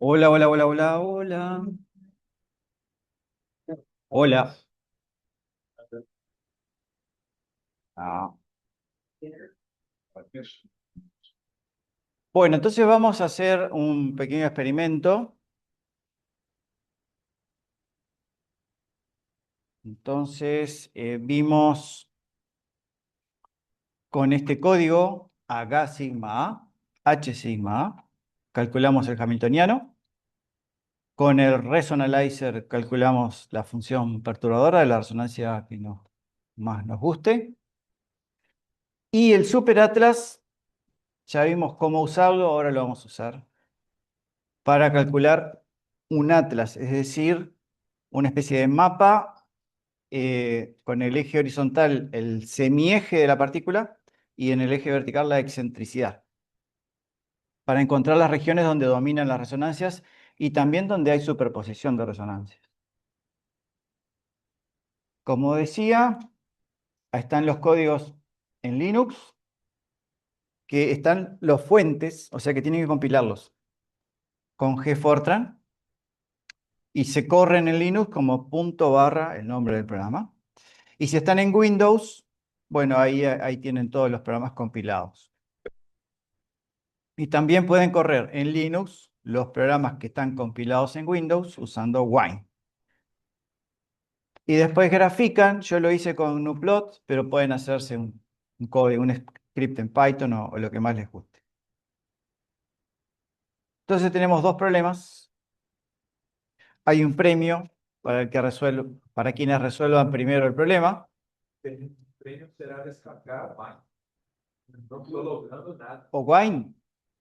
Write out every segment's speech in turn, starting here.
Hola, hola, hola, hola, hola. Hola. Ah. Bueno, entonces vamos a hacer un pequeño experimento. Entonces, vimos con este código H sigma A, H sigma A, calculamos el hamiltoniano. Con el Resonalizer calculamos la función perturbadora de la resonancia que más nos guste. Y el superatlas, ya vimos cómo usarlo, ahora lo vamos a usar para calcular un atlas, es decir, una especie de mapa con el eje horizontal el semieje de la partícula y en el eje vertical la excentricidad, para encontrar las regiones donde dominan las resonancias y también donde hay superposición de resonancias. Como decía, ahí están los códigos en Linux, que están los fuentes, o sea que tienen que compilarlos con GFortran y se corren en Linux como punto barra el nombre del programa. Y si están en Windows, bueno, ahí tienen todos los programas compilados. Y también pueden correr en Linux los programas que están compilados en Windows usando Wine. Y después grafican, yo lo hice con Nuplot, pero pueden hacerse un código, un script en Python o lo que más les guste. Entonces tenemos dos problemas. Hay un premio para quienes resuelvan primero el problema. El premio será descargar Wine. No estoy logrando nada. O Wine,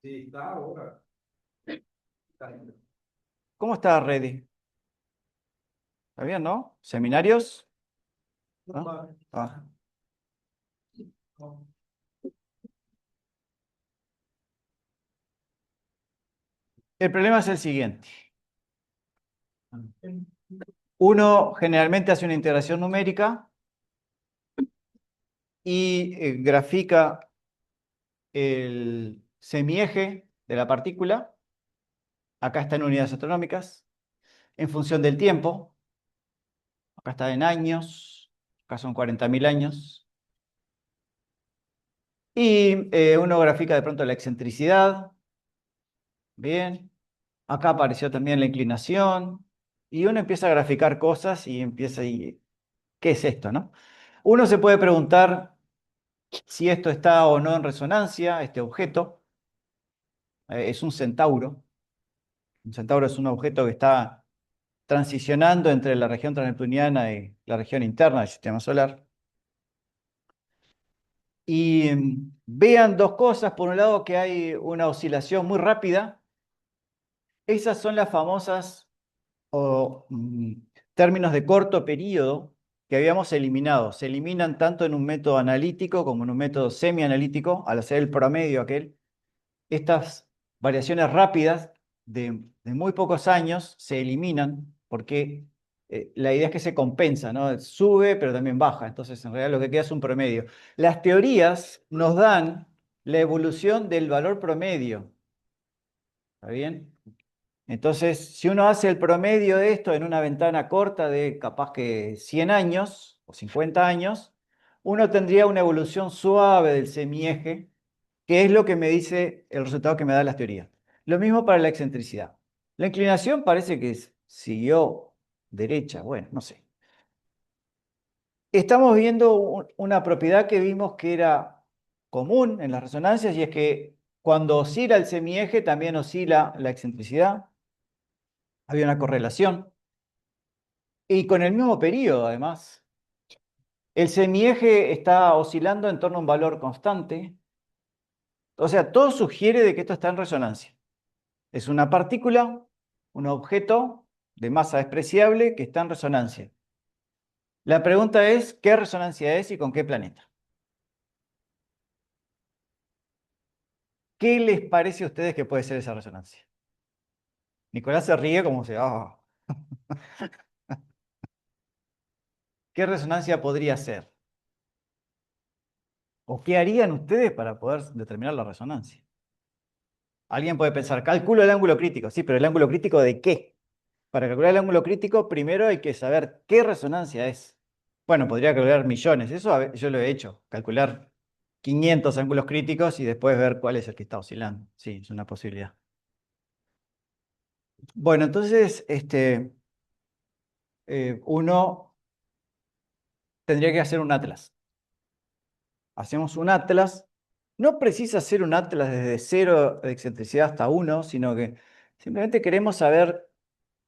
Sí, está ahora. Está indo. ¿cómo está Ready? ¿Está bien, no? ¿Seminarios? ¿No? Ah. El problema es el siguiente. Uno generalmente hace una integración numérica y grafica el semieje de la partícula. Acá está en unidades astronómicas, en función del tiempo. Acá está en años, acá son 40.000 años. Y uno grafica de pronto la excentricidad. Bien. Acá apareció también la inclinación. Y uno empieza a graficar cosas y empieza y ¿qué es esto, no? Uno se puede preguntar si esto está o no en resonancia, este objeto. Es un centauro. Un centauro es un objeto que está transicionando entre la región transneptuniana y la región interna del sistema solar. Y vean dos cosas. Por un lado, que hay una oscilación muy rápida. Esas son las famosas o términos de corto periodo que habíamos eliminado. Se eliminan tanto en un método analítico como en un método semianalítico, al hacer el promedio aquel. Estas variaciones rápidas de muy pocos años se eliminan porque la idea es que se compensa, ¿no? Sube, pero también baja. Entonces, en realidad lo que queda es un promedio. Las teorías nos dan la evolución del valor promedio. ¿Está bien? Entonces, si uno hace el promedio de esto en una ventana corta de capaz que 100 años o 50 años, uno tendría una evolución suave del semieje, que es lo que me dice el resultado que me da las teorías. Lo mismo para la excentricidad. La inclinación parece que siguió derecha, bueno, no sé. Estamos viendo una propiedad que vimos que era común en las resonancias y es que cuando oscila el semieje también oscila la excentricidad. Había una correlación. Y con el mismo periodo, además. El semieje está oscilando en torno a un valor constante. O sea, todo sugiere de que esto está en resonancia. Es una partícula, un objeto de masa despreciable que está en resonancia. La pregunta es, ¿qué resonancia es y con qué planeta? ¿Qué les parece a ustedes que puede ser esa resonancia? Nicolás se ríe como si, "Ah". ¿Qué resonancia podría ser? ¿O qué harían ustedes para poder determinar la resonancia? Alguien puede pensar, calculo el ángulo crítico. Sí, pero ¿el ángulo crítico de qué? Para calcular el ángulo crítico, primero hay que saber qué resonancia es. Bueno, podría calcular millones. Eso yo lo he hecho. Calcular 500 ángulos críticos y después ver cuál es el que está oscilando. Sí, es una posibilidad. Bueno, entonces, uno tendría que hacer un atlas. Hacemos un atlas. No precisa ser un atlas desde cero de excentricidad hasta uno, sino que simplemente queremos saber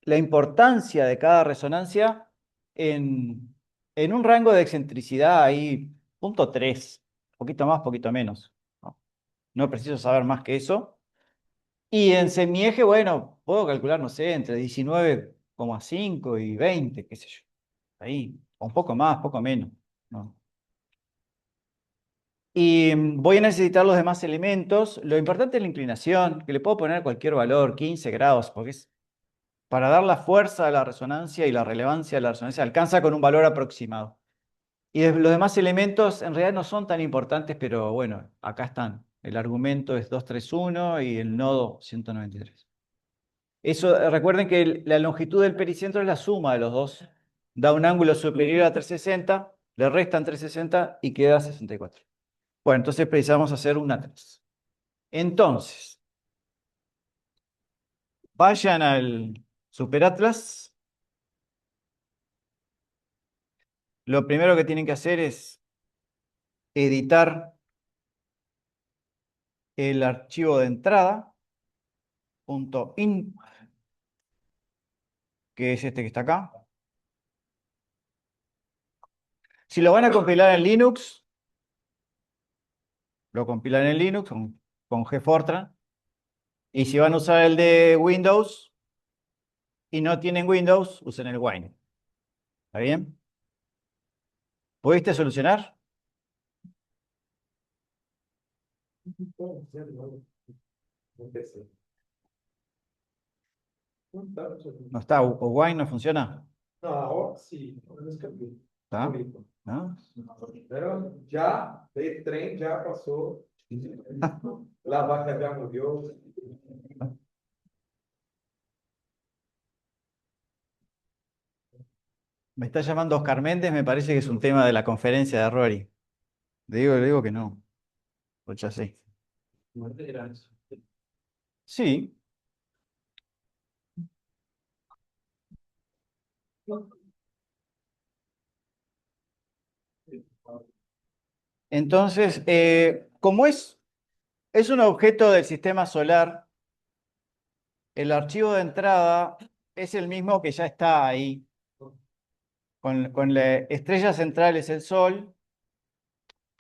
la importancia de cada resonancia en, en un rango de excentricidad ahí, 0,3, poquito más, poquito menos. No, no preciso saber más que eso. Y en semieje, bueno, puedo calcular, no sé, entre 19,5 y 20, qué sé yo. Ahí, o un poco más, poco menos. ¿No? Y voy a necesitar los demás elementos. Lo importante es la inclinación, que le puedo poner cualquier valor, 15 grados, porque es para dar la fuerza a la resonancia y la relevancia de la resonancia, alcanza con un valor aproximado. Y los demás elementos en realidad no son tan importantes, pero bueno, acá están. El argumento es 231 y el nodo 193. Eso, recuerden que la longitud del pericentro es la suma de los dos. Da un ángulo superior a 360, le restan 360 y queda 64. Bueno, entonces precisamos hacer un atlas. Entonces, vayan al superatlas. Lo primero que tienen que hacer es editar el archivo de entrada, .in, que es este que está acá. Si lo van a compilar en Linux, lo compilan en Linux con GFortran. Y si van a usar el de Windows y no tienen Windows, usen el Wine. ¿Está bien? ¿Pudiste solucionar? ¿No está? ¿O Wine no funciona? No, sí, no escapé. ¿Está? ¿No? Pero ya, de tren ya pasó. La vaca ya murió. Me está llamando Oscar Méndez, me parece que es un tema de la conferencia de Rory. Le digo que no. Pues ya sé. Sí. Entonces, como es un objeto del sistema solar, el archivo de entrada es el mismo que ya está ahí. Con la estrella central es el Sol,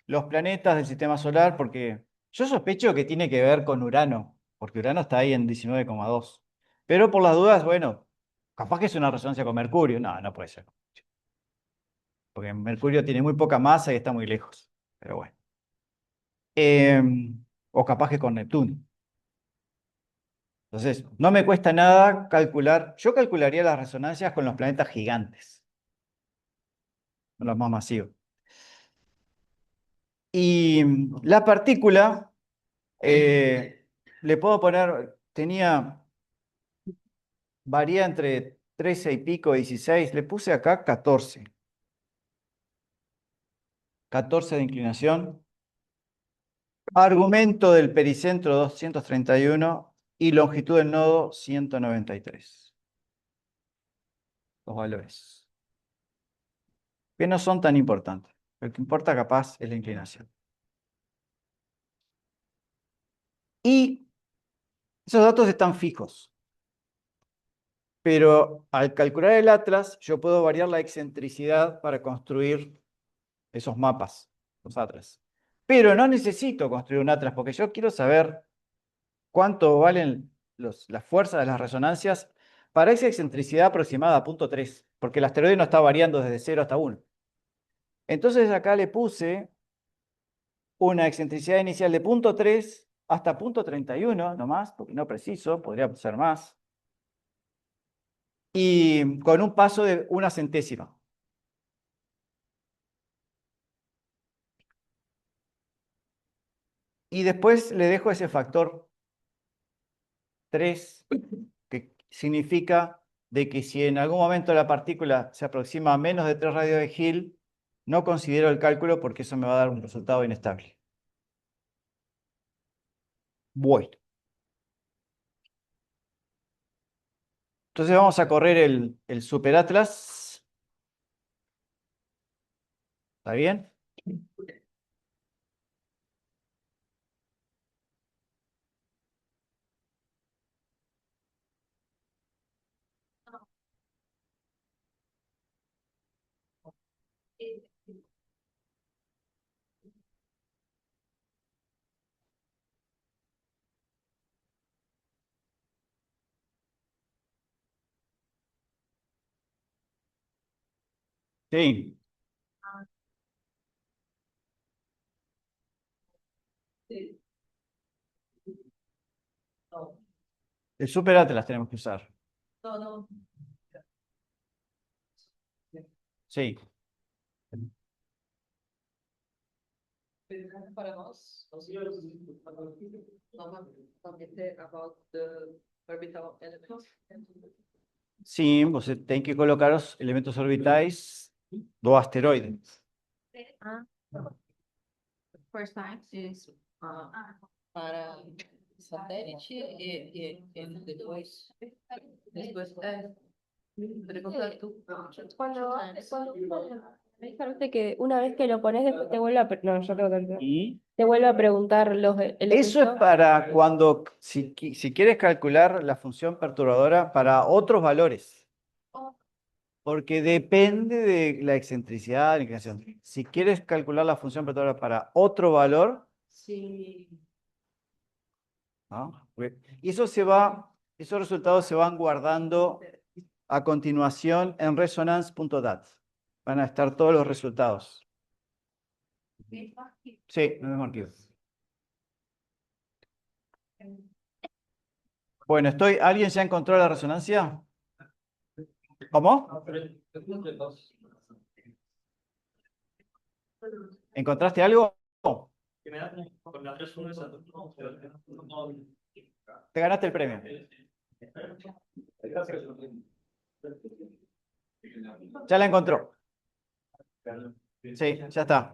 los planetas del sistema solar, porque yo sospecho que tiene que ver con Urano, porque Urano está ahí en 19,2. Pero por las dudas, bueno, capaz que es una resonancia con Mercurio. No, no puede ser. Porque Mercurio tiene muy poca masa y está muy lejos. Pero bueno. O capaz que con Neptuno. Entonces, no me cuesta nada calcular. Yo calcularía las resonancias con los planetas gigantes, con los más masivos. Y la partícula, le puedo poner, varía entre 13 y pico, 16. Le puse acá 14. 14 de inclinación. Argumento del pericentro 231 y longitud del nodo 193. Los valores. Que no son tan importantes. Lo que importa capaz es la inclinación. Y esos datos están fijos. Pero al calcular el atlas, yo puedo variar la excentricidad para construir esos mapas, los atlas. Pero no necesito construir un atlas porque yo quiero saber cuánto valen las fuerzas de las resonancias para esa excentricidad aproximada a 0,3, porque el asteroide no está variando desde 0 hasta 1. Entonces acá le puse una excentricidad inicial de 0,3 hasta 0,31 nomás, porque no preciso, podría ser más, y con un paso de una centésima. Y después le dejo ese factor 3, que significa de que si en algún momento la partícula se aproxima a menos de 3 radios de Hill, no considero el cálculo porque eso me va a dar un resultado inestable. Bueno, entonces vamos a correr el SuperAtlas. ¿Está bien? Sí. El SuperAtlas tenemos que usar. Sí. Para nós, novamente about the orbital elements. Sí, você tem que colocar os elementos orbitais do asteroide. First time is para satélite e depois pergunta tú. Me dijeron que una vez que lo pones, después te vuelve a... No, yo tengo que entrar. Y Te vuelve a preguntar los eso es elementos. para cuando, si quieres calcular la función perturbadora para otros valores. Porque depende de la excentricidad de la inclinación. Si quieres calcular la función perturbadora para otro valor, Sí. ¿no? Y esos resultados se van guardando a continuación en resonance.dat. Van a estar todos los resultados. Sí, no mismo archivo. Bueno, ¿alguien ya encontró la resonancia? ¿Cómo? ¿Encontraste algo? Te ganaste el premio. Ya la encontró. Sí, ya está.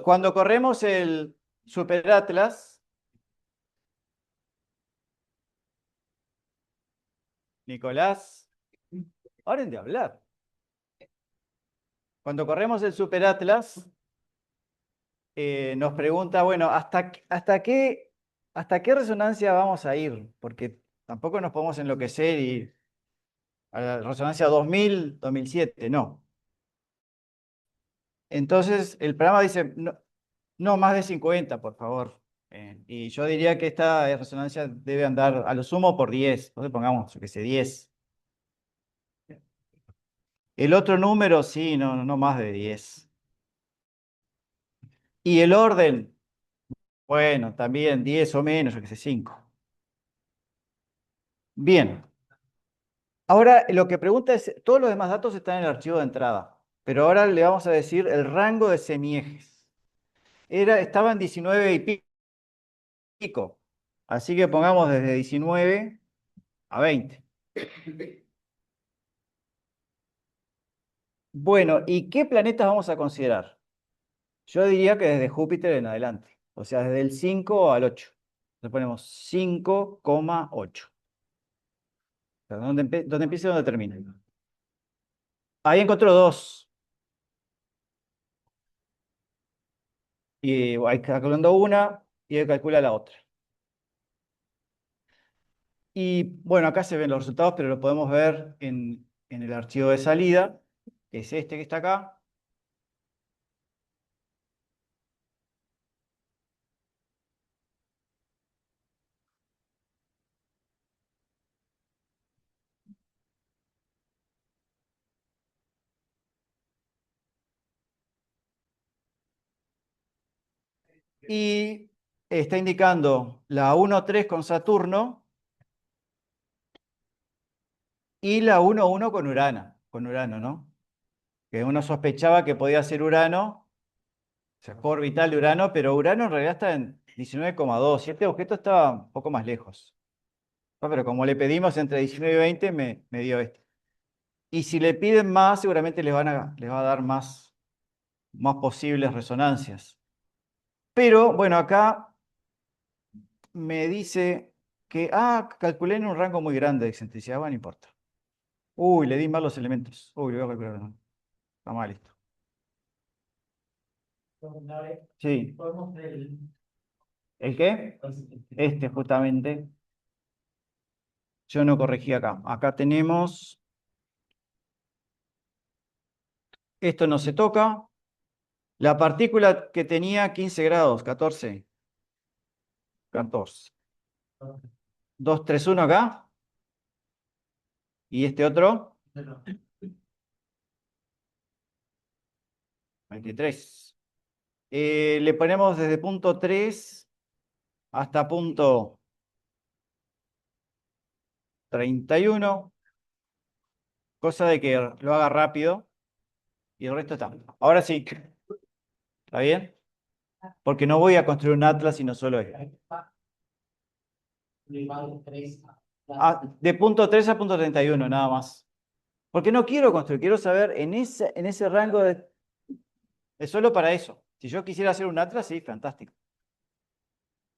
Cuando corremos el SuperAtlas, Nicolás, paren de hablar. Cuando corremos el SuperAtlas, nos pregunta, bueno, ¿hasta qué resonancia vamos a ir? Porque tampoco nos podemos enloquecer y a la resonancia 2000, 2007, no. Entonces, el programa dice, no, no más de 50, por favor. Y yo diría que esta resonancia debe andar a lo sumo por 10. Entonces pongamos, yo qué sé, 10. El otro número, sí, no más de 10. Y el orden, bueno, también 10 o menos, yo qué sé, 5. Bien. Ahora, lo que pregunta es, todos los demás datos están en el archivo de entrada, pero ahora le vamos a decir el rango de semiejes. Estaba en 19 y pico, así que pongamos desde 19 a 20. Bueno, ¿y qué planetas vamos a considerar? Yo diría que desde Júpiter en adelante, o sea, desde el 5 al 8. Le ponemos 5,8. ¿Dónde empieza y dónde termina? Ahí encontró 2. Y ahí calculando una y él calcula la otra. Y bueno, acá se ven los resultados, pero lo podemos ver en el archivo de salida, que es este que está acá. Y está indicando la 1,3 con Saturno y la 1,1 con Urano, ¿no? Que uno sospechaba que podía ser Urano, o sea, orbital de Urano, pero Urano en realidad está en 19,2 y este objeto estaba un poco más lejos. No, pero como le pedimos entre 19 y 20, me dio este. Y si le piden más, seguramente les va a dar más posibles resonancias. Pero, bueno, acá me dice que, calculé en un rango muy grande de excentricidad. Bueno, no importa. Uy, le di mal los elementos. Uy, le voy a calcular. No. Está mal esto. Sí. ¿El qué? Este, justamente. Yo no corregí acá. Acá tenemos. Esto no se toca. La partícula que tenía 15 grados, 14. 14. 231 acá. ¿Y este otro? 23. Le ponemos desde punto 3 hasta punto 31, cosa de que lo haga rápido y el resto está. Ahora sí, ¿está bien? Porque no voy a construir un atlas sino solo esto. De punto 3 a punto 31, nada más. Porque no quiero construir, quiero saber en ese rango de... Es solo para eso. Si yo quisiera hacer un atlas, sí, fantástico.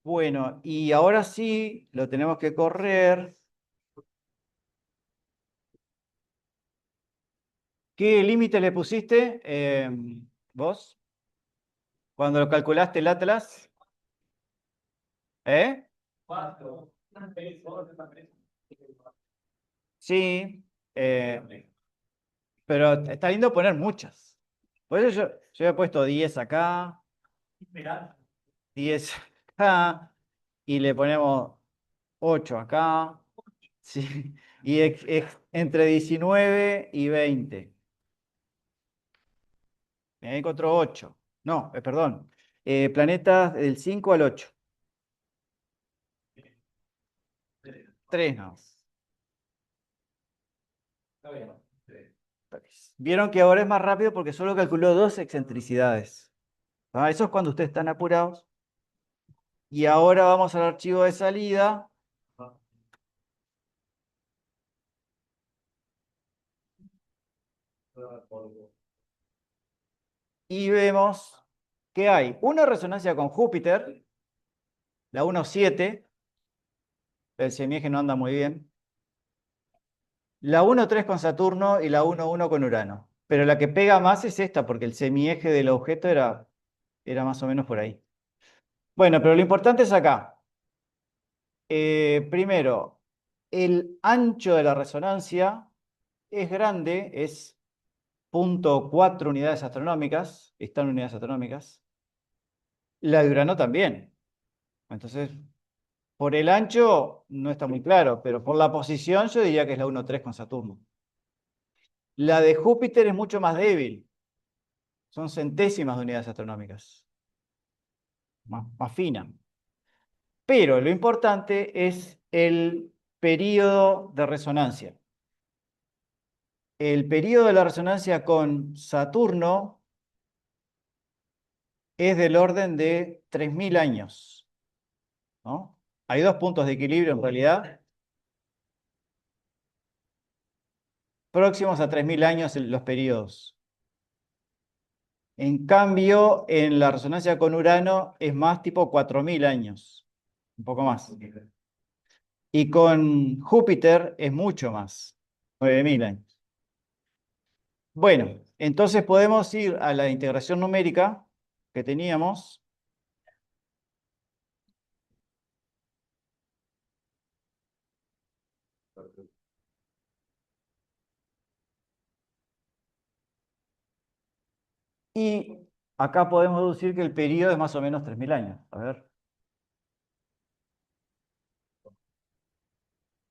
Bueno, y ahora sí, lo tenemos que correr. ¿Qué límite le pusiste vos cuando lo calculaste el atlas? ¿Eh? Sí, pero está lindo poner muchas. Por eso yo he puesto 10 acá, 10 acá, y le ponemos 8 acá, sí, y entre 19 y 20. Me encontró 8. No, perdón. Planetas del 5 al 8. 3 no. Vieron que ahora es más rápido porque solo calculó 2 excentricidades. Eso es cuando ustedes están apurados. Y ahora vamos al archivo de salida. Y vemos que hay una resonancia con Júpiter, la 1,7. El semieje no anda muy bien. La 1,3 con Saturno y la 1,1 con Urano. Pero la que pega más es esta, porque el semieje del objeto era más o menos por ahí. Bueno, pero lo importante es acá. Primero, el ancho de la resonancia es grande, es 0,4 unidades astronómicas, está en unidades astronómicas. La de Urano también. Entonces, por el ancho no está muy claro, pero por la posición yo diría que es la 1,3 con Saturno. La de Júpiter es mucho más débil. Son centésimas de unidades astronómicas. Más fina. Pero lo importante es el período de resonancia. El período de la resonancia con Saturno es del orden de 3.000 años, ¿no? Hay 2 puntos de equilibrio en realidad. Próximos a 3.000 años los periodos. En cambio, en la resonancia con Urano es más tipo 4.000 años, un poco más. Y con Júpiter es mucho más, 9.000 años. Bueno, entonces podemos ir a la integración numérica que teníamos. Y acá podemos deducir que el periodo es más o menos 3.000 años. A ver.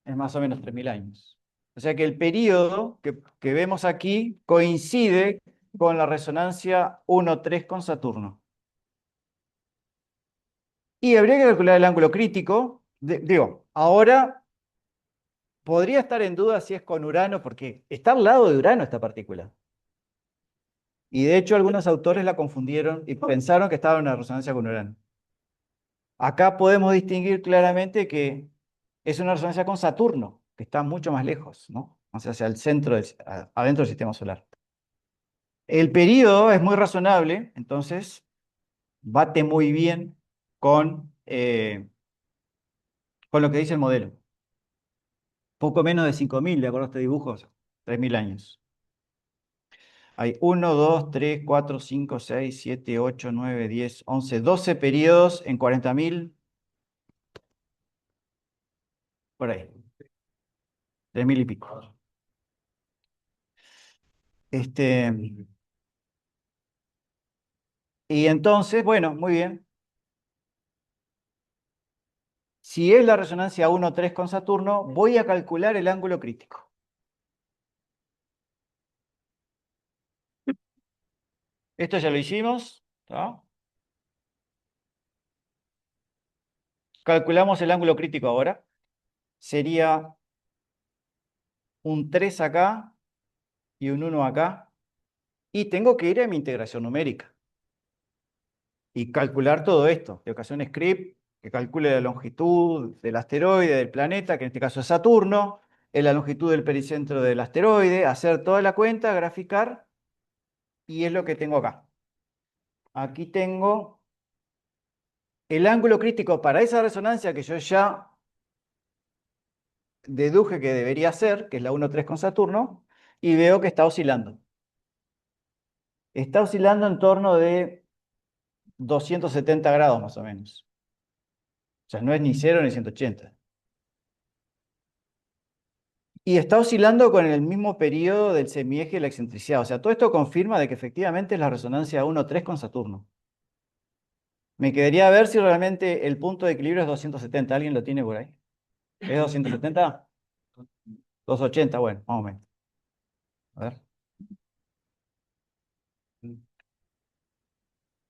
Es más o menos 3.000 años. O sea que el periodo que vemos aquí coincide con la resonancia 1,3 con Saturno. Y habría que calcular el ángulo crítico. Digo, ahora podría estar en duda si es con Urano, porque está al lado de Urano esta partícula. Y de hecho algunos autores la confundieron y pensaron que estaba en una resonancia con Urano. Acá podemos distinguir claramente que es una resonancia con Saturno, que está mucho más lejos, ¿no? O sea, hacia el centro, adentro del sistema solar. El período es muy razonable, entonces bate muy bien con lo que dice el modelo. Poco menos de 5.000, de acuerdo a este dibujo, 3.000 años. Hay 1, 2, 3, 4, 5, 6, 7, 8, 9, 10, 11, 12 periodos en 40.000, por ahí, 3.000 y pico. Y entonces, bueno, muy bien. Si es la resonancia 1,3 con Saturno, voy a calcular el ángulo crítico. Esto ya lo hicimos, ¿tá? Calculamos el ángulo crítico ahora. Sería un 3 acá y un 1 acá. Y tengo que ir a mi integración numérica y calcular todo esto. Tengo que hacer un script que calcule la longitud del asteroide, del planeta, que en este caso es Saturno, la longitud del pericentro del asteroide, hacer toda la cuenta, graficar, y es lo que tengo acá. Aquí tengo el ángulo crítico para esa resonancia que yo ya deduje que debería ser, que es la 1,3 con Saturno, y veo que está oscilando. Está oscilando en torno de 270 grados más o menos. O sea, no es ni 0 ni 180. Y está oscilando con el mismo periodo del semieje y la excentricidad. O sea, todo esto confirma de que efectivamente es la resonancia 1,3 con Saturno. Me quedaría ver si realmente el punto de equilibrio es 270. ¿Alguien lo tiene por ahí? ¿Es 270? 280, bueno, más o menos. A ver.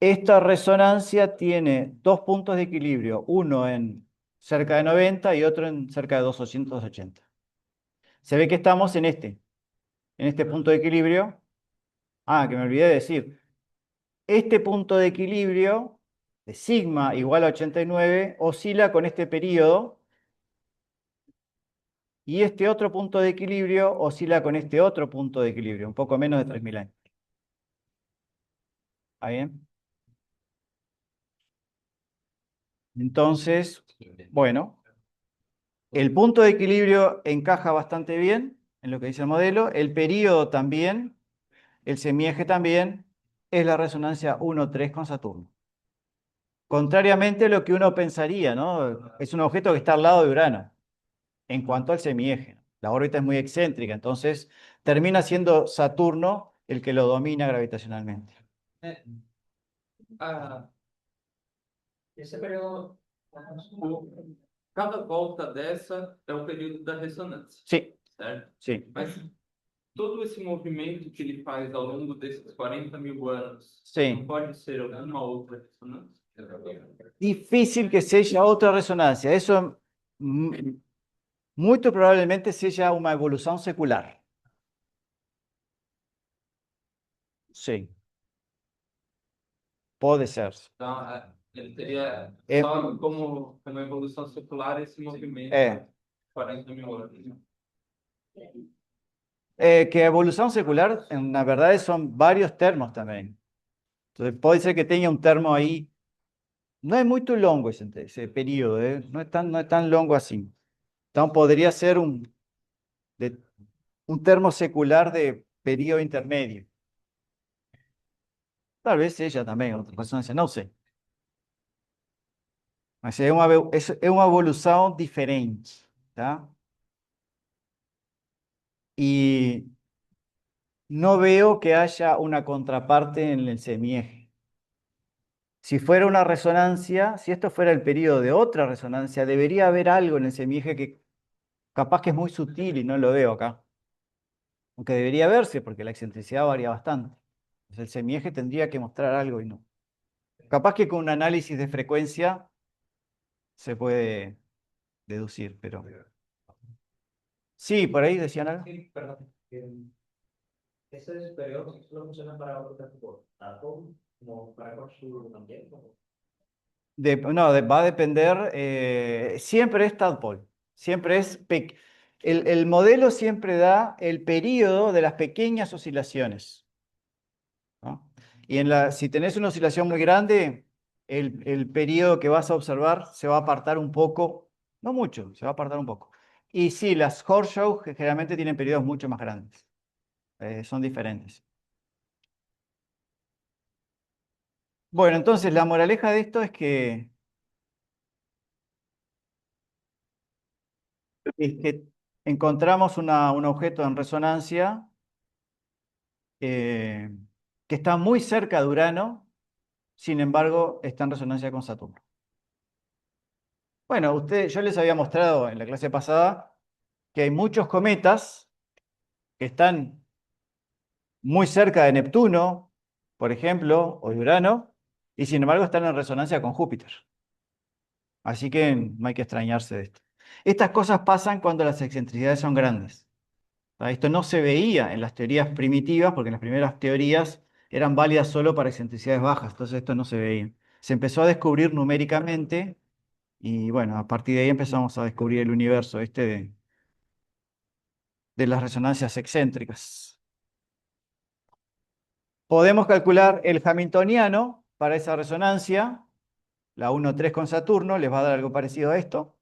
Esta resonancia tiene dos puntos de equilibrio, uno en cerca de 90 y otro en cerca de 280. Se ve que estamos en este punto de equilibrio. Ah, que me olvidé de decir. Este punto de equilibrio de sigma igual a 89 oscila con este periodo y este otro punto de equilibrio oscila con este otro punto de equilibrio, un poco menos de 3.000 años. ¿Está bien? Entonces, bueno, el punto de equilibrio encaja bastante bien en lo que dice el modelo, el periodo también, el semieje también, es la resonancia 1,3 con Saturno. Contrariamente a lo que uno pensaría, ¿no? Es un objeto que está al lado de Urano, en cuanto al semieje. La órbita es muy excéntrica, entonces termina siendo Saturno el que lo domina gravitacionalmente. Ah, esse período, cada volta dessa é o período da ressonância, Sí, certo? sí, Mas todo esse movimento que ele faz ao longo desses 40.000 anos, sí. não pode ser alguma outra ressonância? Difícil que sea otra resonancia. Eso muy probablemente sea una evolución secular. Sí, puede ser. Então, ele teria É- só como uma evolução secular esse movimento É. 40.000 anos. Que evolución secular, en la verdad, son varios termos también. Entonces, puede ser que tenga un termo ahí. No es muy longo ese periodo, no es tan longo así. Entonces, podría ser un termo secular de periodo intermedio. Tal vez ella también, otra resonancia, no sé. Mas é uma evolução diferente, tá? Y no veo que haya una contraparte en el semieje. Si fuera una resonancia, si esto fuera el periodo de otra resonancia, debería haber algo en el semieje que capaz que es muy sutil y no lo veo acá. Aunque debería verse porque la excentricidad varía bastante. Entonces el semieje tendría que mostrar algo y no. Capaz que con un análisis de frecuencia se puede deducir, pero... Sí, por ahí decían algo. Sí, perdón. ¿Ese superior solo funciona para otro tipo? ¿Tanto como para construir también? No, va a depender, siempre es tadpole, siempre es, el modelo siempre da el periodo de las pequeñas oscilaciones, ¿no? Y si tenés una oscilación muy grande, el periodo que vas a observar se va a apartar un poco, no mucho, se va a apartar un poco. Y sí, las Horseshoe generalmente tienen periodos mucho más grandes, son diferentes. Bueno, entonces la moraleja de esto es que encontramos un objeto en resonancia eh, que está muy cerca de Urano, sin embargo, está en resonancia con Saturno. Bueno, yo les había mostrado en la clase pasada que hay muchos cometas que están muy cerca de Neptuno, por ejemplo, o de Urano, y sin embargo están en resonancia con Júpiter. Así que no hay que extrañarse de esto. Estas cosas pasan cuando las excentricidades son grandes. Esto no se veía en las teorías primitivas, porque en las primeras teorías eran válidas solo para excentricidades bajas, entonces esto no se veía. Se empezó a descubrir numéricamente y bueno, a partir de ahí empezamos a descubrir el universo de las resonancias excéntricas. Podemos calcular el hamiltoniano para esa resonancia, la 1,3 con Saturno, les va a dar algo parecido a esto,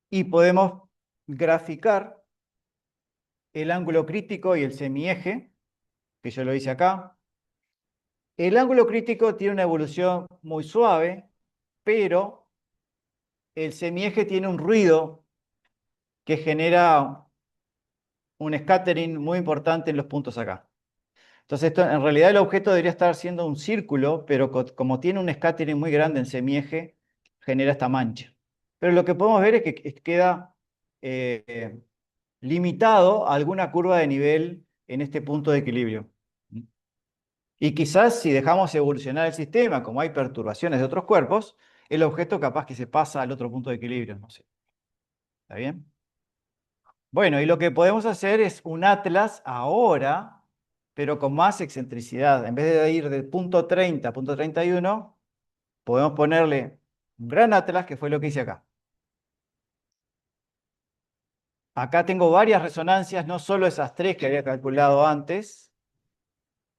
y podemos graficar el ángulo crítico y el semieje, que yo lo hice acá. El ángulo crítico tiene una evolución muy suave, pero el semieje tiene un ruido que genera un scattering muy importante en los puntos acá. Entonces, en realidad el objeto debería estar siendo un círculo, pero como tiene un scattering muy grande en semieje, genera esta mancha. Pero lo que podemos ver es que queda limitado a alguna curva de nivel en este punto de equilibrio. Y quizás si dejamos evolucionar el sistema, como hay perturbaciones de otros cuerpos, el objeto capaz que se pasa al otro punto de equilibrio, no sé. ¿Está bien? Bueno, y lo que podemos hacer es un atlas ahora, pero con más excentricidad. En vez de ir de punto 30 a punto 31, podemos ponerle un gran atlas, que fue lo que hice acá. Acá tengo varias resonancias, no solo esas tres que había calculado antes.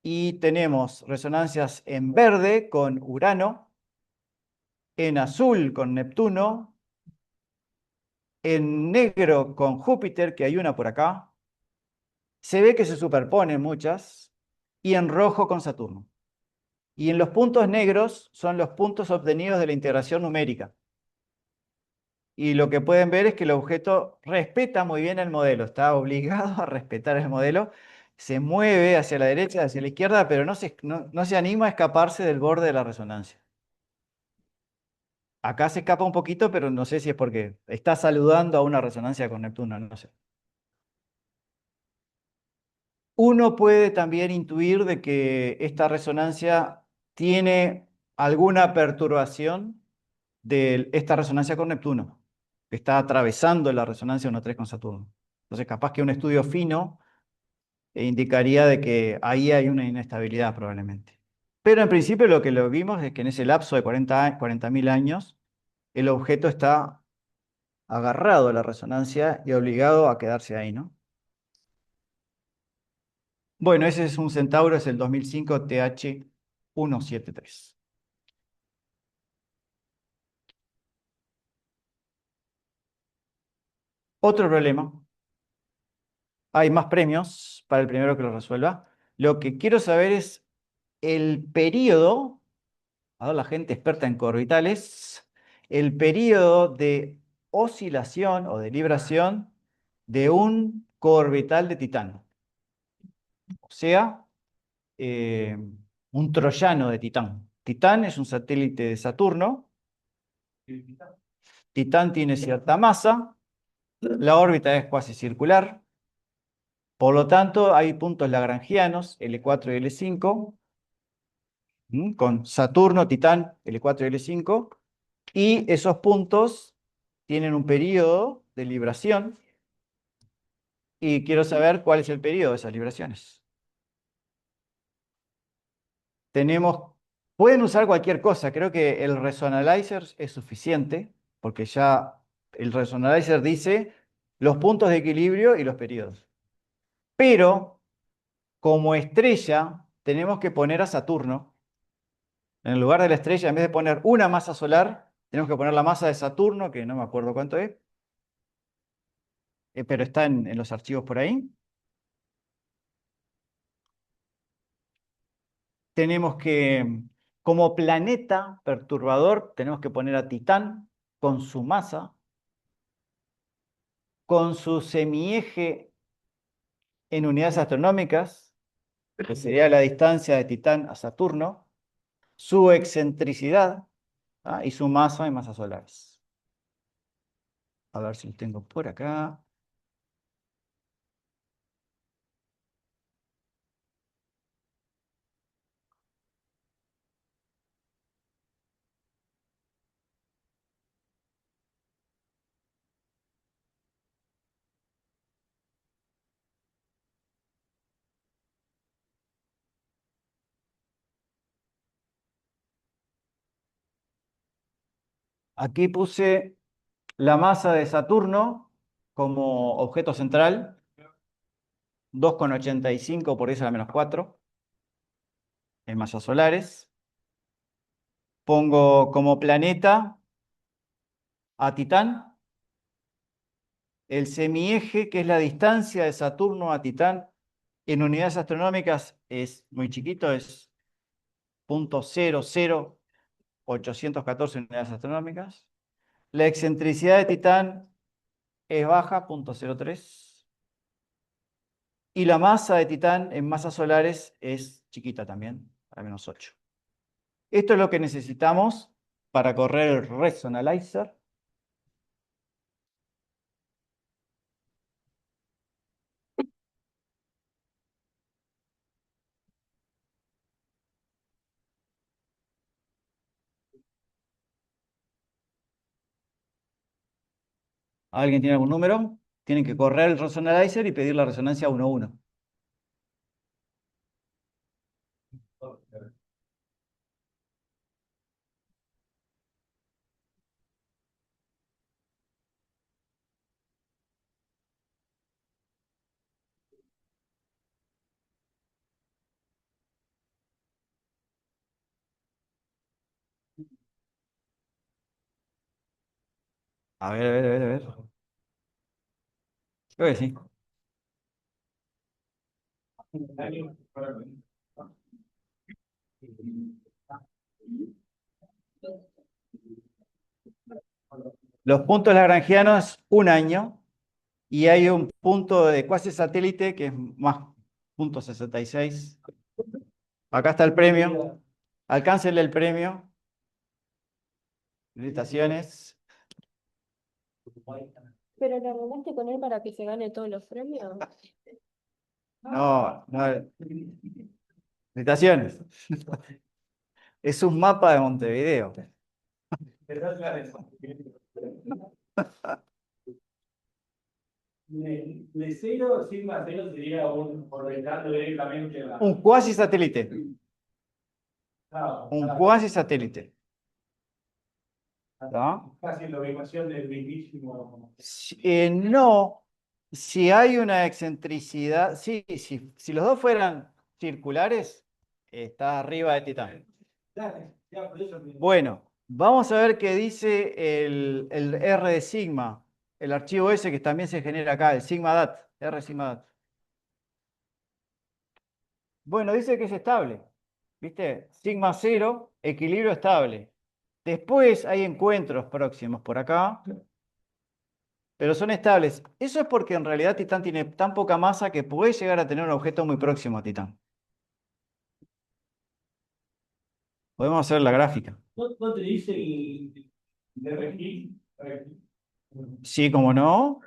Y tenemos resonancias en verde con Urano, en azul con Neptuno, en negro con Júpiter, que hay una por acá. Se ve que se superponen muchas, y en rojo con Saturno. Y en los puntos negros son los puntos obtenidos de la integración numérica. Y lo que pueden ver es que el objeto respeta muy bien el modelo, está obligado a respetar el modelo, se mueve hacia la derecha, hacia la izquierda, pero no se anima a escaparse del borde de la resonancia. Acá se escapa un poquito, pero no sé si es porque está saludando a una resonancia con Neptuno, no sé. Uno puede también intuir de que esta resonancia tiene alguna perturbación de esta resonancia con Neptuno, que está atravesando la resonancia 1,3 con Saturno. Entonces, capaz que un estudio fino indicaría de que ahí hay una inestabilidad probablemente. Pero en principio lo que lo vimos es que en ese lapso de 40.000 años, el objeto está agarrado a la resonancia y obligado a quedarse ahí, ¿no? Bueno, ese es un Centauro, es el 2005 TH173. Otro problema, hay más premios para el primero que lo resuelva. Lo que quiero saber es el periodo, a ver, la gente experta en coorbitales, el periodo de oscilación o de libración de un coorbital de Titán. O sea, eh, un troyano de Titán. Titán es un satélite de Saturno. Titán tiene cierta masa, la órbita es cuasi circular, por lo tanto hay puntos lagrangianos, L4 y L5, con Saturno, Titán, L4 y L5, Y esos puntos tienen un periodo de libración y quiero saber cuál es el periodo de esas libraciones. Pueden usar cualquier cosa, creo que el Resonalizer es suficiente, porque ya el Resonalizer dice los puntos de equilibrio y los periodos. Pero como estrella tenemos que poner a Saturno. En el lugar de la estrella, en vez de poner una masa solar, tenemos que poner la masa de Saturno, que no me acuerdo cuánto es, pero está en los archivos por ahí. Tenemos que, como planeta perturbador, tenemos que poner a Titán con su masa, con su semieje en unidades astronómicas, que sería la distancia de Titán a Saturno, su excentricidad, y su masa en masas solares. A ver si lo tengo por acá. Aquí puse la masa de Saturno como objeto central, 2,85 por 10⁻⁴ en masas solares. Pongo como planeta a Titán. El semieje, que es la distancia de Saturno a Titán, en unidades astronómicas es muy chiquito, es 0,00814 unidades astronómicas. La excentricidad de Titán es baja, 0,03. Y la masa de Titán en masas solares es chiquita también, a -8. Esto es lo que necesitamos para correr el Resonalizer. ¿Alguien tiene algún número? Tienen que correr el Resonalizer y pedir la resonancia 1,1. A ver, a ver, a ver, a ver. Creo que sí. Los puntos lagrangianos, 1 año. Y hay un punto de cuasi satélite que es más, 0,66. Acá está el premio. Alcáncenle el premio. Felicitaciones. ¿Pero lo arreglaste con él para que se gane todos los premios? No, no. Felicitaciones. Es un mapa de Montevideo. De cero, sigma cero sería un orbitando directamente la. Un cuasi satélite. Claro, Un claro. cuasi satélite. ¿No? Casi la ubicación del mismísimo. No, si hay una excentricidad, sí, si los dos fueran circulares, está arriba de Titán. Dale, ya, por eso mismo. Bueno, vamos a ver qué dice el R de sigma, el archivo ese que también se genera acá, el sigma dat, R sigma dat. Bueno, dice que es estable, ¿viste? Sigma 0, equilibrio estable. Después hay encuentros próximos por acá, pero son estables. Eso es porque en realidad Titán tiene tan poca masa que puede llegar a tener un objeto muy próximo a Titán. Podemos hacer la gráfica. ¿No te dice el de registro? Sí, como no.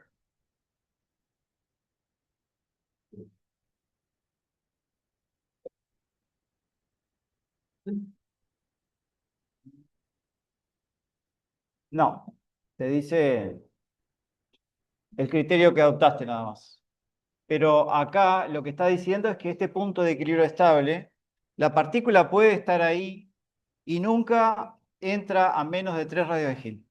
No, te dice el criterio que adoptaste nada más. Pero acá lo que está diciendo es que este punto de equilibrio estable, la partícula puede estar ahí y nunca entra a menos de 3 radios de Higgs.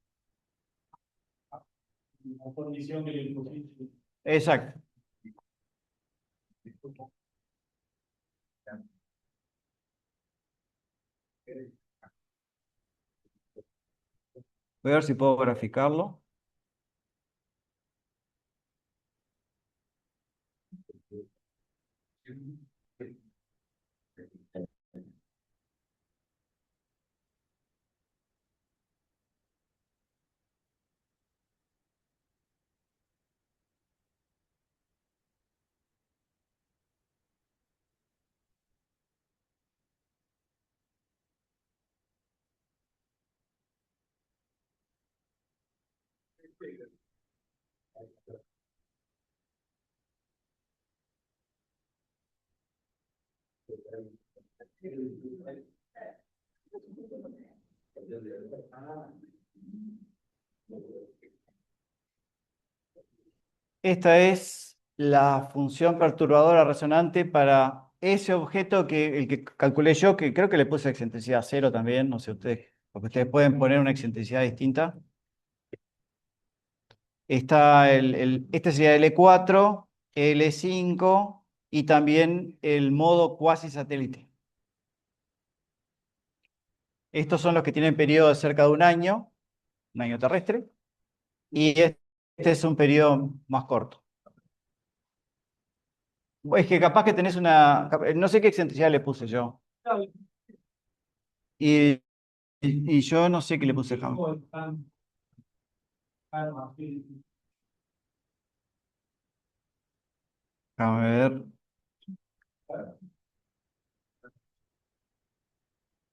La condición que le impusiste. Exacto. Voy a ver si puedo graficarlo. Esta es la función perturbadora resonante para ese objeto que el que calculé yo, que creo que le puse excentricidad cero también, no sé ustedes, porque ustedes pueden poner una excentricidad distinta. Está este sería L4, L5 y también el modo cuasi satélite. Estos son los que tienen periodo de cerca de un año terrestre, y este es un periodo más corto. Es que capaz que tenés no sé qué excentricidad le puse yo. Y yo no sé qué le puse a Hamilton. A ver.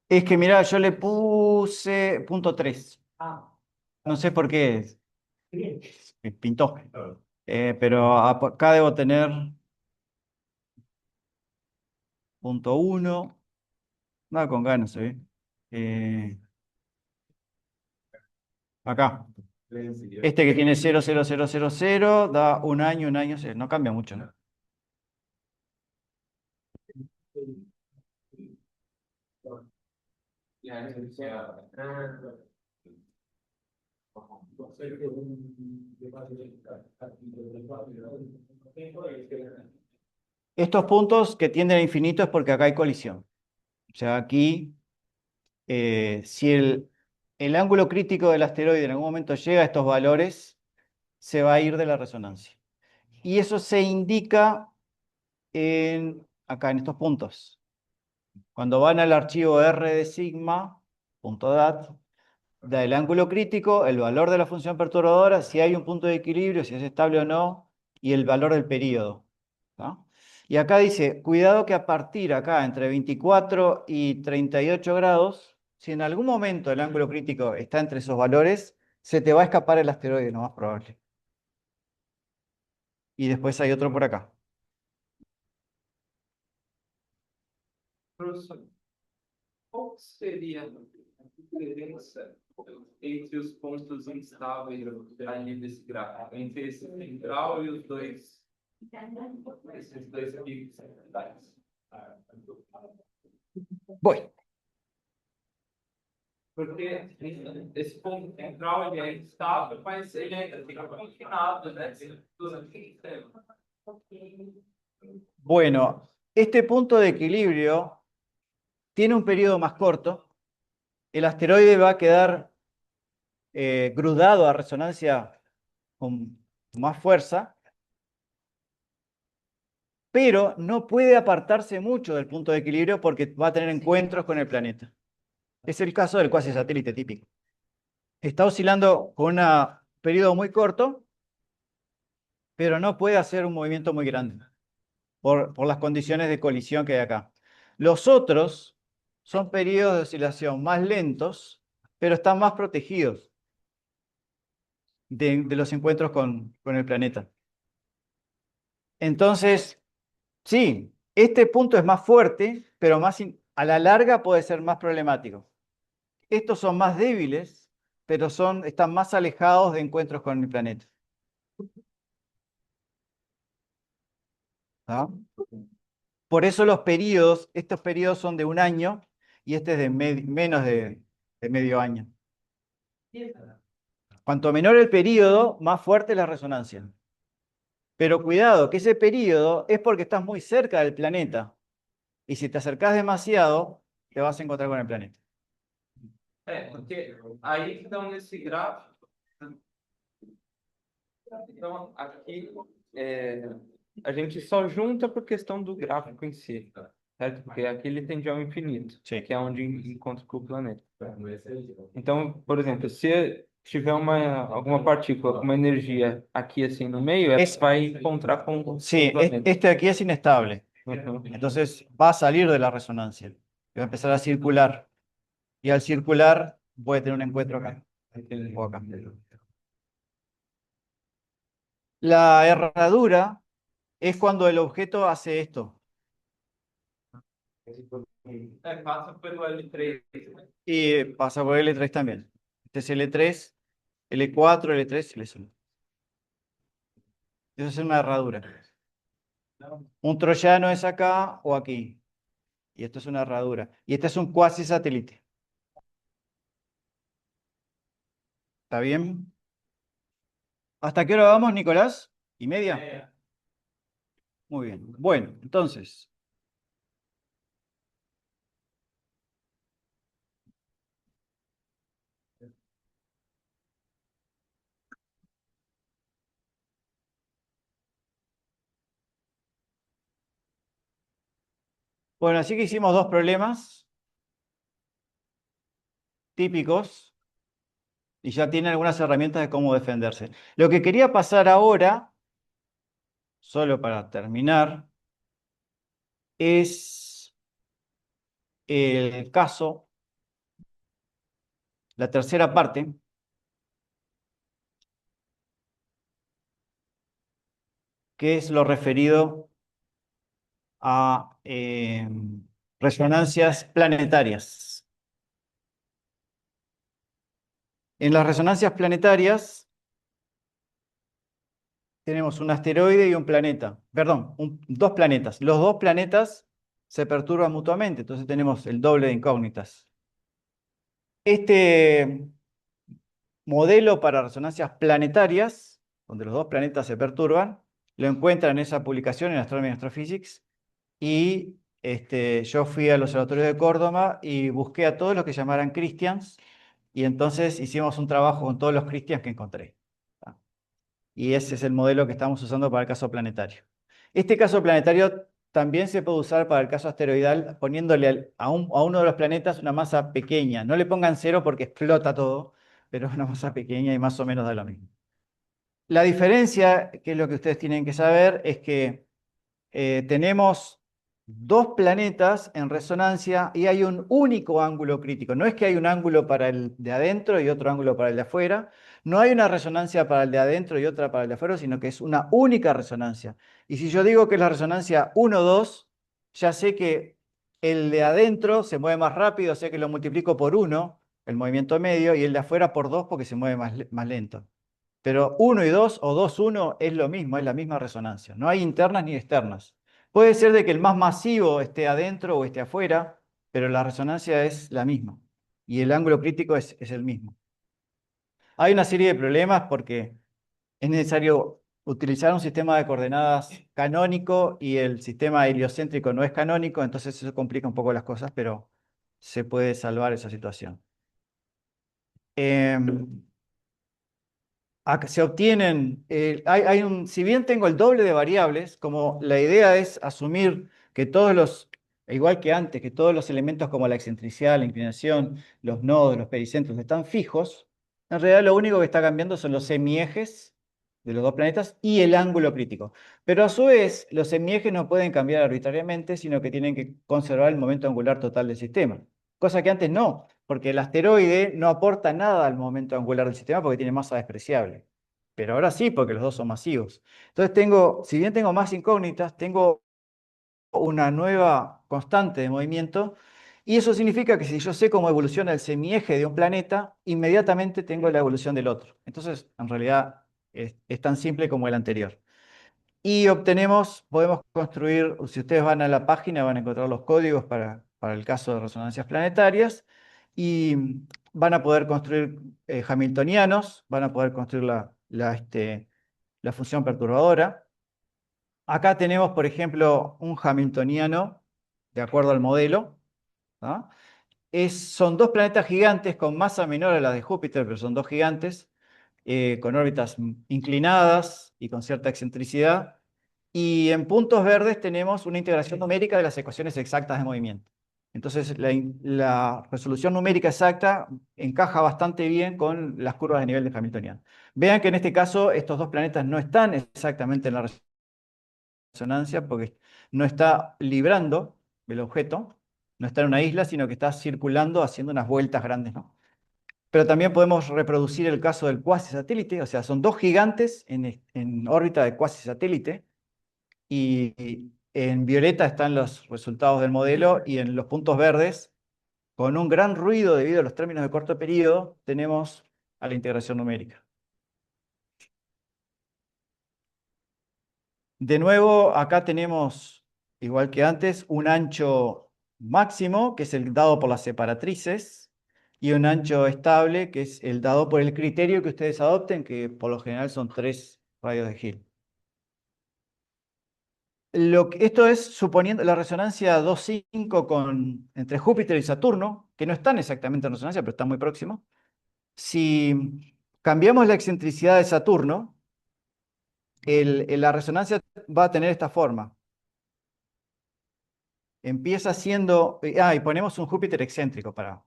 Es que mirá, yo le puse punto 3. No sé por qué. Me pintó. Pero acá debo tener punto 1. Nada con ganas, ¿eh? Eh, Acá. Este que tiene 0,0000 da un año, no cambia mucho, ¿no? Estos puntos que tienden a infinito es porque acá hay colisión. O sea, aquí, si el ángulo crítico del asteroide en algún momento llega a estos valores, se va a ir de la resonancia. Y eso se indica acá en estos puntos. Cuando van al archivo R de sigma, .dat, da el ángulo crítico, el valor de la función perturbadora, si hay un punto de equilibrio, si es estable o no, y el valor del período. ¿No? Y acá dice, cuidado que a partir acá, entre 24 y 38 grados, si en algún momento el ángulo crítico está entre esos valores, se te va a escapar el asteroide, lo más probable. Y después hay otro por acá. Professor, qual seria a diferença entre os pontos instáveis ali desse gráfico, entre esse central e os dois, esses dois picos centrais? Voy. Porque esse ponto central ele é instável, mas ele ainda fica confinado, né? Durante o sistema. Bueno, este punto de equilibrio tiene un periodo más corto. El asteroide va a quedar grudado a resonancia con más fuerza, pero no puede apartarse mucho del punto de equilibrio porque va a tener encuentros con el planeta. Es el caso del cuasi satélite típico. Está oscilando con un periodo muy corto, pero no puede hacer un movimiento muy grande por las condiciones de colisión que hay acá. Los otros son periodos de oscilación más lentos, pero están más protegidos de los encuentros con el planeta. Entonces, sí, este punto es más fuerte, pero a la larga puede ser más problemático. Estos son más débiles, pero están más alejados de encuentros con el planeta. ¿Ah? Por eso estos periodos son de un año y este es de menos de medio año. Cuanto menor el periodo, más fuerte es la resonancia. Pero cuidado, que ese periodo es porque estás muy cerca del planeta. Y si te acercás demasiado, te vas a encontrar con el planeta. Porque aí então nesse gráfico, então aqui a gente só junta por questão do gráfico em si, certo? Porque aqui ele tende ao infinito, Sim. que é onde encontra com o planeta. Então, por exemplo, se tiver alguma partícula com uma energia aqui assim no meio, ela vai encontrar com o Sí, planeta. este de aquí es inestable. Uhum. Entonces va a salir de la resonancia. Y va a empezar a circular. Y al circular puede tener un encuentro acá. O acá. La herradura es cuando el objeto hace esto. Passa pelo L3. Y pasa por L3 también. Este es L3, L4, L3, L1. Eso es una herradura. Un troyano es acá o aquí. Y esto es una herradura. Y este es un cuasi satélite. ¿Está bien? ¿Hasta qué hora vamos, Nicolás? ¿Y media? Muy bien. Bueno, entonces. Bueno, así que hicimos dos problemas típicos y ya tienen algunas herramientas de cómo defenderse. Lo que quería pasar ahora, solo para terminar, es el caso, la tercera parte, que es lo referido a resonancias planetarias. En las resonancias planetarias tenemos un asteroide y un planeta. Perdón, dos planetas. Los dos planetas se perturban mutuamente, entonces tenemos el doble de incógnitas. Este modelo para resonancias planetarias, donde los dos planetas se perturban, lo encuentran en esa publicación en Astronomy and Astrophysics. Y yo fui al Observatorio de Córdoba y busqué a todos los que llamaran Christians, y entonces hicimos un trabajo con todos los Christians que encontré. Y ese es el modelo que estamos usando para el caso planetario. Este caso planetario también se puede usar para el caso asteroidal poniéndole a uno de los planetas una masa pequeña. No le pongan cero porque explota todo, pero es una masa pequeña y más o menos da lo mismo. La diferencia, que es lo que ustedes tienen que saber, es que tenemos dos planetas en resonancia y hay un único ángulo crítico. No es que hay un ángulo para el de adentro y otro ángulo para el de afuera. No hay una resonancia para el de adentro y otra para el de afuera, sino que es una única resonancia. Y si yo digo que es la resonancia 1-2, ya sé que el de adentro se mueve más rápido, o sea que lo multiplico por 1, el movimiento medio, y el de afuera por 2 porque se mueve más lento. Pero 1 y 2 o 2-1 es lo mismo, es la misma resonancia. No hay internas ni externas. Puede ser de que el más masivo esté adentro o esté afuera, pero la resonancia es la misma. Y el ángulo crítico es el mismo. Hay una serie de problemas porque es necesario utilizar un sistema de coordenadas canónico y el sistema heliocéntrico no es canónico, entonces eso complica un poco las cosas, pero se puede salvar esa situación. Se obtienen, si bien tengo el doble de variables, como la idea es asumir que igual que antes, que todos los elementos como la excentricidad, la inclinación, los nodos, los pericentros están fijos, en realidad lo único que está cambiando son los semiejes de los dos planetas y el ángulo crítico. Pero a su vez, los semiejes no pueden cambiar arbitrariamente, sino que tienen que conservar el momento angular total del sistema. Cosa que antes no, porque el asteroide no aporta nada al momento angular del sistema porque tiene masa despreciable. Pero ahora sí, porque los dos son masivos. Entonces si bien tengo más incógnitas, tengo una nueva constante de movimiento Y eso significa que si yo sé cómo evoluciona el semieje de un planeta, inmediatamente tengo la evolución del otro. Entonces, en realidad, es tan simple como el anterior. Y podemos construir, si ustedes van a la página, van a encontrar los códigos para el caso de resonancias planetarias y van a poder construir hamiltonianos, van a poder construir la función perturbadora. Acá tenemos, por ejemplo, un hamiltoniano de acuerdo al modelo. ¿Ah? Son dos planetas gigantes con masa menor a la de Júpiter, pero son dos gigantes, con órbitas inclinadas y con cierta excentricidad. Y en puntos verdes tenemos una integración numérica de las ecuaciones exactas de movimiento. Entonces, la resolución numérica exacta encaja bastante bien con las curvas de nivel de Hamiltoniano. Vean que en este caso estos dos planetas no están exactamente en la resonancia porque no está librando el objeto, no está en una isla, sino que está circulando haciendo unas vueltas grandes, ¿no? Pero también podemos reproducir el caso del cuasi satélite, o sea, son dos gigantes en órbita de cuasi satélite y en violeta están los resultados del modelo y en los puntos verdes, con un gran ruido debido a los términos de corto periodo, tenemos a la integración numérica. De nuevo, acá tenemos, igual que antes, un ancho máximo, que es el dado por las separatrices, y un ancho estable, que es el dado por el criterio que ustedes adopten, que por lo general son 3 radios de Hill. Esto es suponiendo la resonancia 2,5 entre Júpiter y Saturno, que no están exactamente en resonancia, pero están muy próximos. Si cambiamos la excentricidad de Saturno, la resonancia va a tener esta forma. Empieza siendo... y ponemos un Júpiter excéntrico para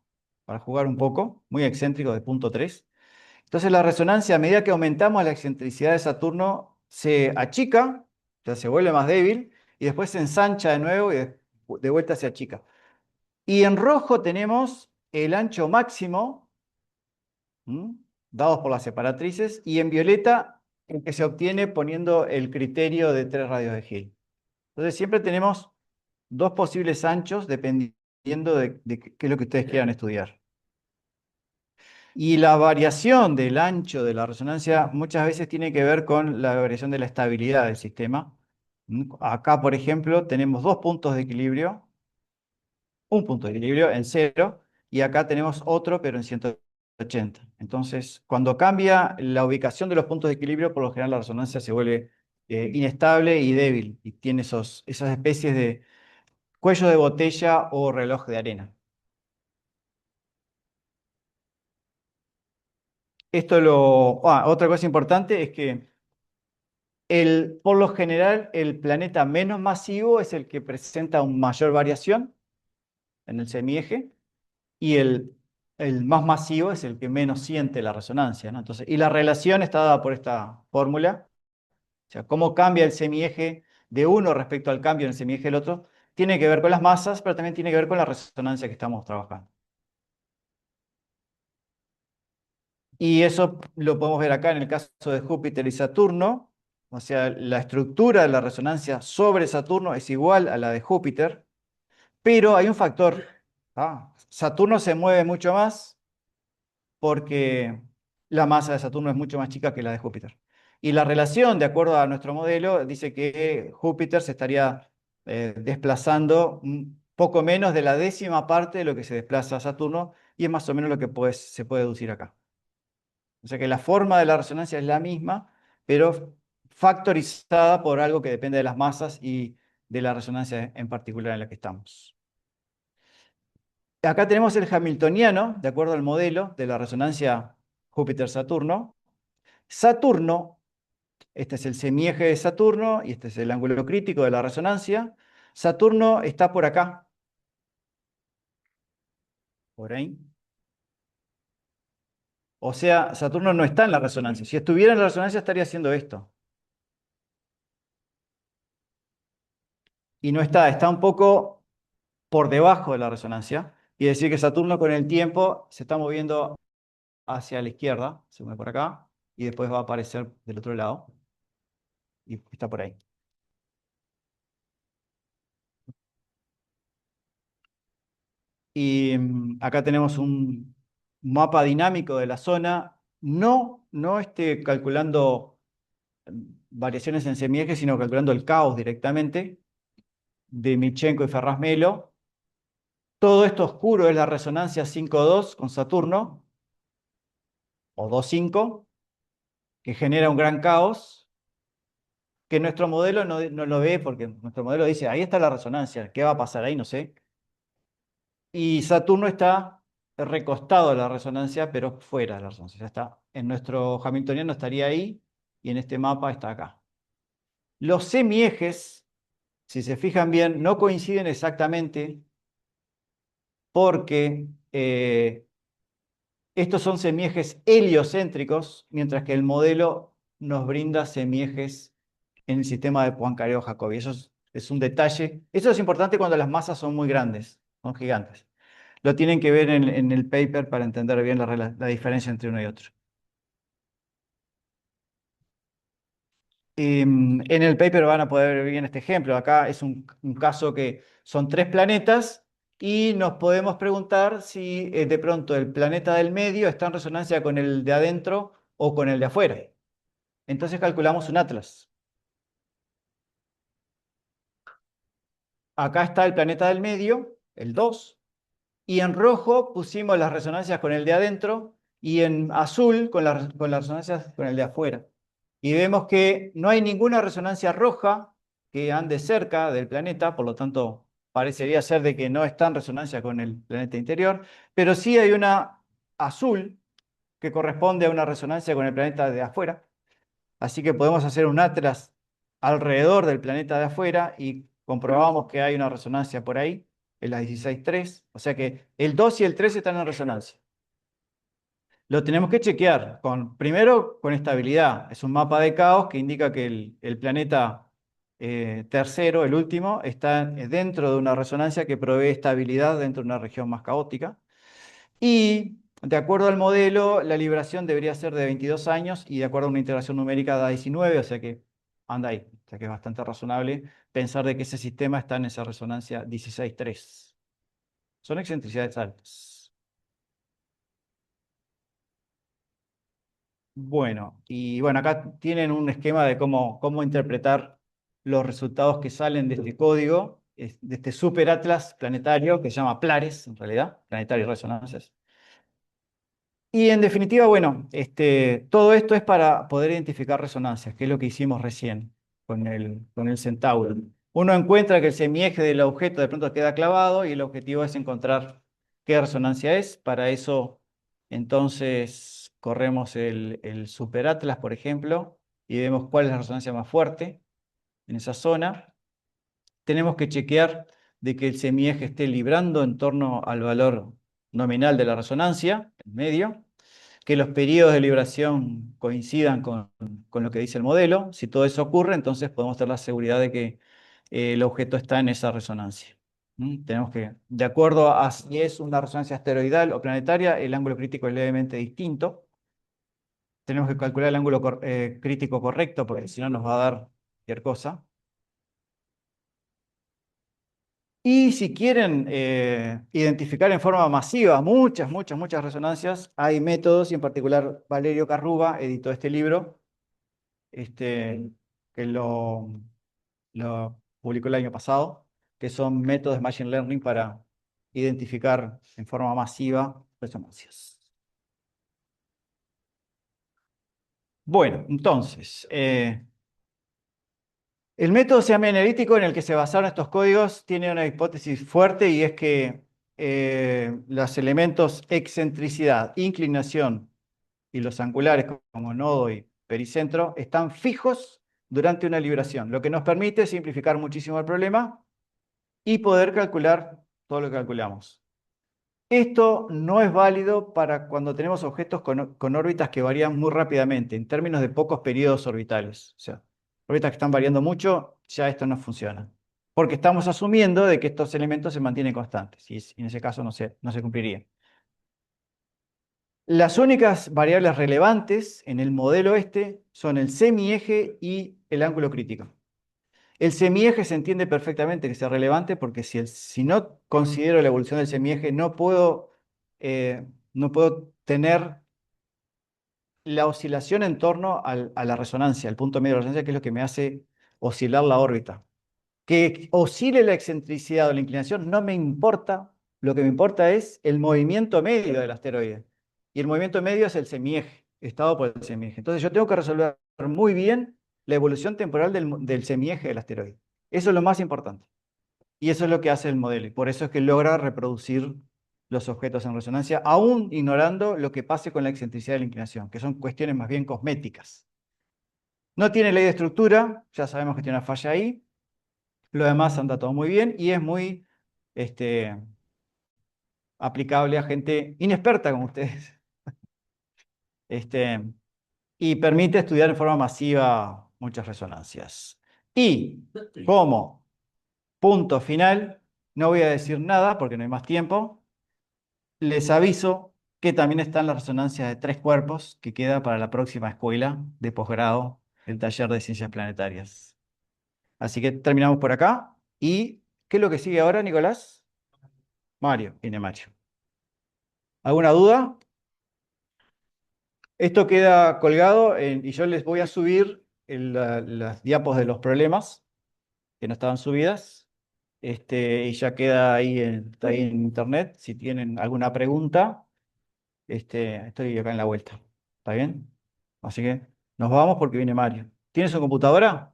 jugar un poco, muy excéntrico de 0,3. Entonces la resonancia, a medida que aumentamos la excentricidad de Saturno, se achica, o sea, se vuelve más débil, y después se ensancha de nuevo y de vuelta se achica. Y en rojo tenemos el ancho máximo, dados por las separatrices, y en violeta el que se obtiene poniendo el criterio de 3 radios de Hill. Entonces siempre tenemos dos posibles anchos dependiendo de qué es lo que ustedes quieran estudiar. Y la variación del ancho de la resonancia muchas veces tiene que ver con la variación de la estabilidad del sistema. Acá, por ejemplo, tenemos dos puntos de equilibrio, un punto de equilibrio en 0, y acá tenemos otro, pero en 180. Entonces, cuando cambia la ubicación de los puntos de equilibrio, por lo general la resonancia se vuelve inestable y débil, y tiene esas especies de cuello de botella o reloj de arena. Otra cosa importante es que por lo general el planeta menos masivo es el que presenta una mayor variación en el semieje y el más masivo es el que menos siente la resonancia, ¿no? Entonces, y la relación está dada por esta fórmula, o sea, cómo cambia el semieje de uno respecto al cambio en el semieje del otro, tiene que ver con las masas, pero también tiene que ver con la resonancia que estamos trabajando. Y eso lo podemos ver acá en el caso de Júpiter y Saturno. O sea, la estructura de la resonancia sobre Saturno es igual a la de Júpiter, pero hay un factor. Saturno se mueve mucho más porque la masa de Saturno es mucho más chica que la de Júpiter. Y la relación, de acuerdo a nuestro modelo, dice que Júpiter se estaría desplazando un poco menos de la décima parte de lo que se desplaza Saturno, y es más o menos lo que se puede deducir acá. O sea que la forma de la resonancia es la misma, pero factorizada por algo que depende de las masas y de la resonancia en particular en la que estamos. Acá tenemos el hamiltoniano, de acuerdo al modelo de la resonancia Júpiter-Saturno. Saturno, este es el semieje de Saturno y este es el ángulo crítico de la resonancia. Saturno está por acá, por ahí. O sea, Saturno no está en la resonancia. Si estuviera en la resonancia estaría haciendo esto. Y no está un poco por debajo de la resonancia. Y decir que Saturno con el tiempo se está moviendo hacia la izquierda, se mueve por acá, y después va a aparecer del otro lado. Y está por ahí. Y acá tenemos un mapa dinámico de la zona, no calculando variaciones en semiejes, sino calculando el caos directamente de Michenko y Ferraz-Melo. Todo esto oscuro es la resonancia 5,2 con Saturno, o 2,5, que genera un gran caos, que nuestro modelo no lo ve porque nuestro modelo dice, ahí está la resonancia, ¿qué va a pasar ahí? No sé. Y Saturno está recostado a la resonancia, pero fuera de la resonancia. Ya está. En nuestro Hamiltoniano estaría ahí y en este mapa está acá. Los semiejes, si se fijan bien, no coinciden exactamente porque estos son semiejes heliocéntricos, mientras que el modelo nos brinda semiejes en el sistema de Poincaré-Jacobi. Eso es un detalle. Eso es importante cuando las masas son muy grandes, son gigantes. Lo tienen que ver en el paper para entender bien la diferencia entre uno y otro. En el paper van a poder ver bien este ejemplo. Acá es un caso que son 3 planetas y nos podemos preguntar si de pronto el planeta del medio está en resonancia con el de adentro o con el de afuera. Entonces calculamos un atlas. Acá está el planeta del medio, el 2, y en rojo pusimos las resonancias con el de adentro y en azul con las resonancias con el de afuera. Y vemos que no hay ninguna resonancia roja que ande cerca del planeta, por lo tanto parecería ser de que no está en resonancia con el planeta interior, pero sí hay una azul que corresponde a una resonancia con el planeta de afuera. Así que podemos hacer un atlas alrededor del planeta de afuera y comprobamos que hay una resonancia por ahí, en la 16,3. O sea que el 2 y el 3 están en resonancia. Lo tenemos que chequear primero con estabilidad. Es un mapa de caos que indica que el planeta tercero, el último, está dentro de una resonancia que provee estabilidad dentro de una región más caótica. Y de acuerdo al modelo, la libración debería ser de 22 años y de acuerdo a una integración numérica da 19, o sea que anda ahí. O sea que es bastante razonable pensar de que ese sistema está en esa resonancia 16,3. Son excentricidades altas. Bueno, y bueno, acá tienen un esquema de cómo interpretar los resultados que salen de este código, de este superatlas planetario que se llama PLARES, en realidad, Planetary Resonancias. Y en definitiva, bueno, todo esto es para poder identificar resonancias, que es lo que hicimos recién con el Centauro. Uno encuentra que el semieje del objeto de pronto queda clavado y el objetivo es encontrar qué resonancia es. Para eso, entonces, corremos el superatlas, por ejemplo, y vemos cuál es la resonancia más fuerte en esa zona. Tenemos que chequear de que el semieje esté librando en torno al valor nominal de la resonancia, en medio, que los periodos de libración coincidan con lo que dice el modelo. Si todo eso ocurre, entonces podemos tener la seguridad de que el objeto está en esa resonancia. Tenemos que, de acuerdo a si es una resonancia asteroidal o planetaria, el ángulo crítico es levemente distinto. Tenemos que calcular el ángulo crítico correcto, porque si no nos va a dar cualquier cosa. Y si quieren identificar en forma masiva muchas resonancias, hay métodos, y en particular Valerio Carruba editó este libro, que lo publicó el año pasado, que son métodos de Machine Learning para identificar en forma masiva resonancias. Bueno, entonces, el método semianalítico en el que se basaron estos códigos tiene una hipótesis fuerte y es que los elementos excentricidad, inclinación y los angulares como nodo y pericentro están fijos durante una libración, lo que nos permite simplificar muchísimo el problema y poder calcular todo lo que calculamos. Esto no es válido para cuando tenemos objetos con órbitas que varían muy rápidamente, en términos de pocos periodos orbitales. O sea, órbitas que están variando mucho, ya esto no funciona. Porque estamos asumiendo de que estos elementos se mantienen constantes, y en ese caso no se cumpliría. Las únicas variables relevantes en el modelo son el semieje y el ángulo crítico. El semieje se entiende perfectamente que sea relevante porque si no considero la evolución del semieje, no puedo tener la oscilación en torno a la resonancia, al punto medio de la resonancia, que es lo que me hace oscilar la órbita. Que oscile la excentricidad o la inclinación no me importa, lo que me importa es el movimiento medio del asteroide. Y el movimiento medio es el semieje, estado por el semieje. Entonces yo tengo que resolver muy bien la evolución temporal del semieje del asteroide. Eso es lo más importante. Y eso es lo que hace el modelo. Y por eso es que logra reproducir los objetos en resonancia, aún ignorando lo que pase con la excentricidad de la inclinación, que son cuestiones más bien cosméticas. No tiene ley de estructura, ya sabemos que tiene una falla ahí. Lo demás anda todo muy bien y es muy aplicable a gente inexperta como ustedes. Este, y permite estudiar en forma masiva muchas resonancias. Y como punto final, no voy a decir nada porque no hay más tiempo. Les aviso que también están las resonancias de tres cuerpos que queda para la próxima escuela de posgrado, el taller de ciencias planetarias. Así que terminamos por acá. ¿Y qué es lo que sigue ahora, Nicolás? Mario, viene Mario. ¿Alguna duda? Esto queda colgado y yo les voy a subir las diapos de los problemas que no estaban subidas. Y ya queda ahí está ahí en internet. Si tienen alguna pregunta, estoy acá en la vuelta. ¿Está bien? Así que nos vamos porque viene Mario. ¿Tienes su computadora?